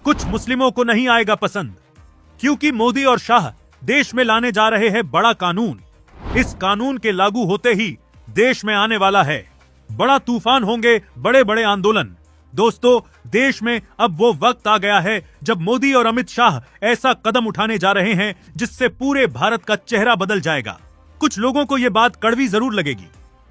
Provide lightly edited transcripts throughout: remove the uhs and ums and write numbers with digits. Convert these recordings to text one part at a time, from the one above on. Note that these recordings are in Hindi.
कुछ मुस्लिमों को नहीं आएगा पसंद, क्योंकि मोदी और शाह देश में लाने जा रहे हैं बड़ा कानून। इस कानून के लागू होते ही देश में आने वाला है बड़ा तूफान, होंगे बड़े बड़े आंदोलन। दोस्तों, देश में अब वो वक्त आ गया है जब मोदी और अमित शाह ऐसा कदम उठाने जा रहे हैं जिससे पूरे भारत का चेहरा बदल जाएगा। कुछ लोगों को ये बात कड़वी जरूर लगेगी,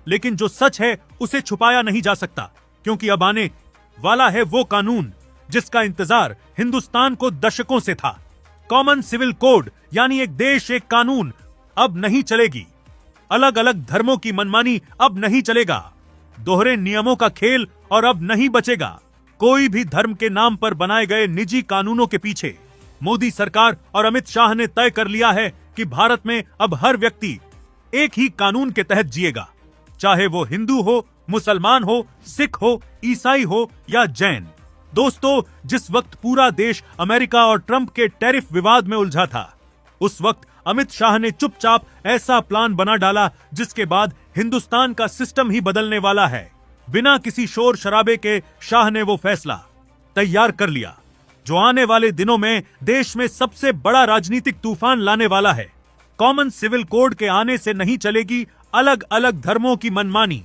लेकिन जो सच है उसे छुपाया नहीं जा सकता, क्योंकि अब आने वाला है वो कानून जिसका इंतजार हिंदुस्तान को दशकों से था। कॉमन सिविल कोड, यानी एक देश एक कानून, अब नहीं चलेगी। अलग अलग धर्मों की मनमानी अब नहीं चलेगा। दोहरे नियमों का खेल और अब नहीं बचेगा। कोई भी धर्म के नाम पर बनाए गए निजी कानूनों के पीछे मोदी सरकार और अमित शाह ने तय कर लिया है कि भारत में अब हर व्यक्ति एक ही कानून के तहत जिएगा, चाहे वो हिंदू हो, मुसलमान हो, सिख हो, ईसाई हो या जैन। दोस्तों, जिस वक्त पूरा देश अमेरिका और ट्रंप के टैरिफ विवाद में उलझा था, उस वक्त अमित शाह ने चुपचाप ऐसा प्लान बना डाला जिसके बाद हिंदुस्तान का सिस्टम ही बदलने वाला है। बिना किसी शोर शराबे के शाह ने वो फैसला तैयार कर लिया जो आने वाले दिनों में देश में सबसे बड़ा राजनीतिक तूफान लाने वाला है। कॉमन सिविल कोड के आने से नहीं चलेगी अलग अलग धर्मों की मनमानी।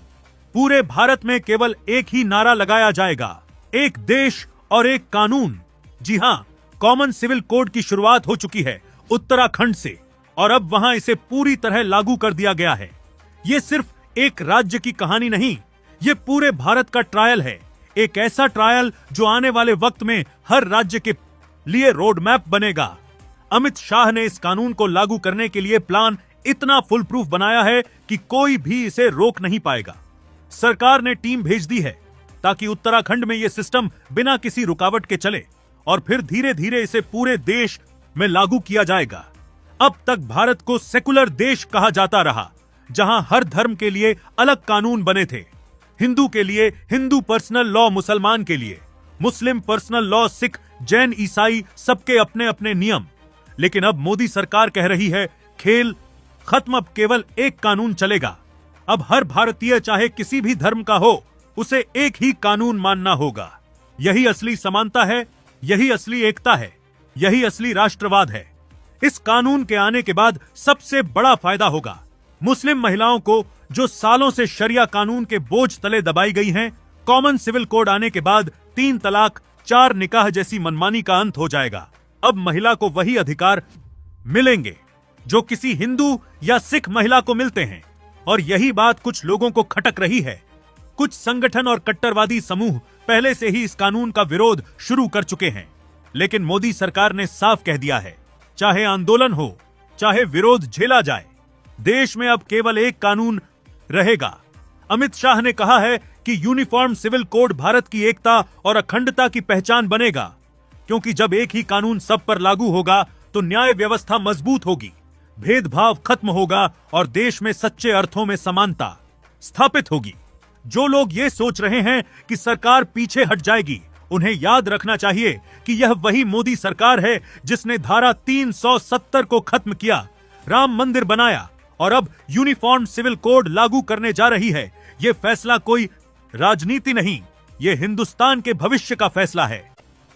पूरे भारत में केवल एक ही नारा लगाया जाएगा, एक देश और एक कानून। जी हाँ, कॉमन सिविल कोड की शुरुआत हो चुकी है उत्तराखंड से, और अब वहां इसे पूरी तरह लागू कर दिया गया है। ये सिर्फ एक राज्य की कहानी नहीं, ये पूरे भारत का ट्रायल है। एक ऐसा ट्रायल जो आने वाले वक्त में हर राज्य के लिए रोड मैप बनेगा। अमित शाह ने इस कानून को लागू करने के लिए प्लान इतना फुल प्रूफ बनाया है कि कोई भी इसे रोक नहीं पाएगा। सरकार ने टीम भेज दी है ताकि उत्तराखंड में यह सिस्टम बिना किसी रुकावट के चले, और फिर धीरे धीरे इसे पूरे देश में लागू किया जाएगा। अब तक भारत को सेकुलर देश कहा जाता रहा, जहां हर धर्म के लिए अलग कानून बने थे। हिंदू के लिए हिंदू पर्सनल लॉ, मुसलमान के लिए मुस्लिम पर्सनल लॉ, सिख, जैन, ईसाई, सबके अपने अपने नियम। लेकिन अब मोदी सरकार कह रही है खेल खत्म, अब केवल एक कानून चलेगा। अब हर भारतीय चाहे किसी भी धर्म का हो, उसे एक ही कानून मानना होगा। यही असली समानता है, यही असली एकता है, यही असली राष्ट्रवाद है। इस कानून के आने के बाद सबसे बड़ा फायदा होगा मुस्लिम महिलाओं को, जो सालों से शरिया कानून के बोझ तले दबाई गई हैं। कॉमन सिविल कोड आने के बाद 3 तलाक, 4 निकाह जैसी मनमानी का अंत हो जाएगा। अब महिला को वही अधिकार मिलेंगे जो किसी हिंदू या सिख महिला को मिलते हैं, और यही बात कुछ लोगों को खटक रही है। कुछ संगठन और कट्टरवादी समूह पहले से ही इस कानून का विरोध शुरू कर चुके हैं, लेकिन मोदी सरकार ने साफ कह दिया है, चाहे आंदोलन हो, चाहे विरोध झेला जाए, देश में अब केवल एक कानून रहेगा। अमित शाह ने कहा है कि यूनिफॉर्म सिविल कोड भारत की एकता और अखंडता की पहचान बनेगा, क्योंकि जब एक ही कानून सब पर लागू होगा तो न्याय व्यवस्था मजबूत होगी, भेदभाव खत्म होगा और देश में सच्चे अर्थों में समानता स्थापित होगी। जो लोग ये सोच रहे हैं कि सरकार पीछे हट जाएगी, उन्हें याद रखना चाहिए कि यह वही मोदी सरकार है जिसने धारा 370 को खत्म किया, राम मंदिर बनाया और अब यूनिफॉर्म सिविल कोड लागू करने जा रही है। यह फैसला कोई राजनीति नहीं, यह हिंदुस्तान के भविष्य का फैसला है।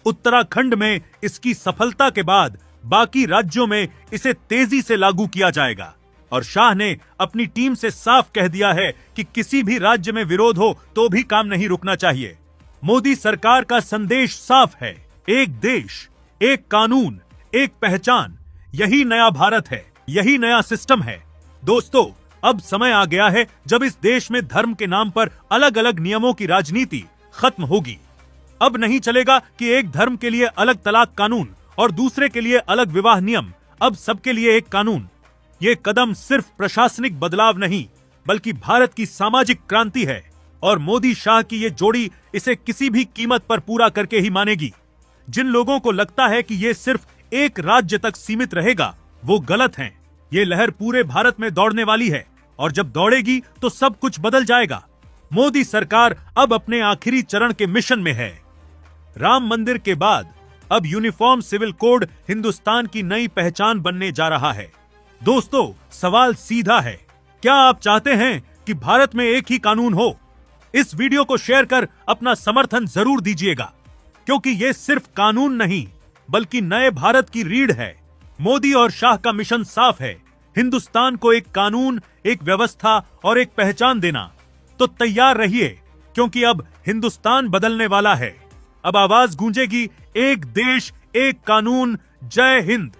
उत्तराखंड में इसकी सफलता के बाद बाकी राज्यों में इसे तेजी से लागू किया जाएगा, और शाह ने अपनी टीम से साफ कह दिया है कि किसी भी राज्य में विरोध हो तो भी काम नहीं रुकना चाहिए। मोदी सरकार का संदेश साफ है, एक देश, एक कानून, एक पहचान। यही नया भारत है, यही नया सिस्टम है। दोस्तों, अब समय आ गया है जब इस देश में धर्म के नाम पर अलग अलग नियमों की राजनीति खत्म होगी। अब नहीं चलेगा कि एक धर्म के लिए अलग तलाक कानून और दूसरे के लिए अलग विवाह नियम। अब सबके लिए एक कानून। ये कदम सिर्फ प्रशासनिक बदलाव नहीं, बल्कि भारत की सामाजिक क्रांति है, और मोदी शाह की ये जोड़ी इसे किसी भी कीमत पर पूरा करके ही मानेगी। जिन लोगों को लगता है कि ये सिर्फ एक राज्य तक सीमित रहेगा, वो गलत हैं। ये लहर पूरे भारत में दौड़ने वाली है, और जब दौड़ेगी तो सब कुछ बदल जाएगा। मोदी सरकार अब अपने आखिरी चरण के मिशन में है। राम मंदिर के बाद अब यूनिफॉर्म सिविल कोड हिंदुस्तान की नई पहचान बनने जा रहा है। दोस्तों, सवाल सीधा है, क्या आप चाहते हैं कि भारत में एक ही कानून हो? इस वीडियो को शेयर कर अपना समर्थन जरूर दीजिएगा। क्योंकि ये सिर्फ कानून नहीं बल्कि नए भारत की रीढ़ है। मोदी और शाह का मिशन साफ है, हिंदुस्तान को एक कानून, एक व्यवस्था और एक पहचान देना। तो तैयार रहिए, क्योंकि अब हिंदुस्तान बदलने वाला है। अब आवाज गूंजेगी, एक देश एक कानून, जय हिंद।